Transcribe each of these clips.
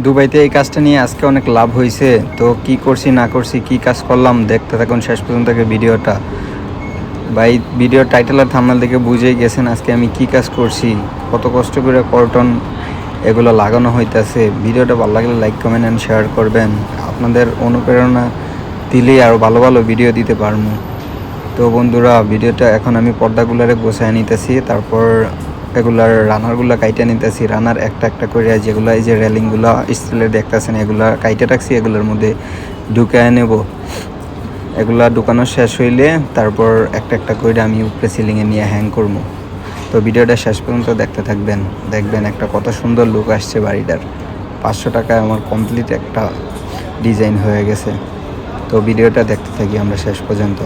দুবাইতে এই কাজটা নিয়ে আজকে অনেক লাভ হয়েছে। তো কি করছি না করছি, কি কাজ করলাম দেখতে থাকুন শেষ পর্যন্ত ভিডিওটা। ভাই ভিডিও টাইটেল আর থাম্বনেল দেখে বুঝেই গেছেন আজকে আমি কি কাজ করছি, কত কষ্ট করে কর্টন এগুলো লাগানো হইতেছে। ভিডিওটা ভালো লাগলে লাইক কমেন্ট অ্যান্ড শেয়ার করবেন। আপনাদের অনুপ্রেরণা দিলেই আরও ভালো ভালো ভিডিও দিতে পারবো। তো বন্ধুরা, ভিডিওটা এখন আমি পর্দাগুলারে গোছায় নিতেছি, তারপর এগুলার রানারগুলো কাইটে নিতেছি। রানার একটা একটা করে যেগুলো এই যে রেলিংগুলো স্টিলের দেখতেছেন এগুলা কাইটে রাখছি, এগুলোর মধ্যে ঢুকায় নেব। এগুলা ঢুকানো শেষ হইলে তারপর একটা একটা করে আমি উপরে সিলিংয়ে নিয়ে হ্যাং করবো। তো ভিডিওটা শেষ পর্যন্ত দেখতে থাকবেন, দেখবেন একটা কত সুন্দর লুক আসছে বাড়িটার। 500 টাকায় আমার কমপ্লিট একটা ডিজাইন হয়ে গেছে। তো ভিডিওটা দেখতে থাকি আমরা শেষ পর্যন্ত।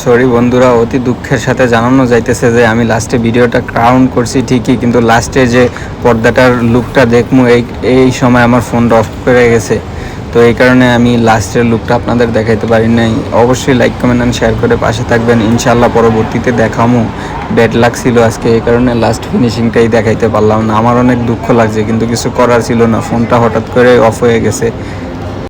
সরি বন্ধুরা, অতি দুঃখের সাথে জানানো যাইতেছে যে আমি লাস্টে ভিডিওটা ক্রাউন করছি ঠিকই, কিন্তু লাস্টে যে পর্দাটার লুকটা দেখবো এই সময় আমার ফোনটা অফ করে গেছে। তো এই কারণে আমি লাস্টের লুকটা আপনাদের দেখাইতে পারি নাই। অবশ্যই লাইক কমেন্ট অ্যান্ড শেয়ার করে পাশে থাকবেন, ইনশাল্লাহ পরবর্তীতে দেখামো। ব্যাড লাক ছিল আজকে, এই কারণে লাস্ট ফিনিশিংটাই দেখাইতে পারলাম না। আমার অনেক দুঃখ লাগছে, কিন্তু কিছু করার ছিল না, ফোনটা হঠাৎ করে অফ হয়ে গেছে।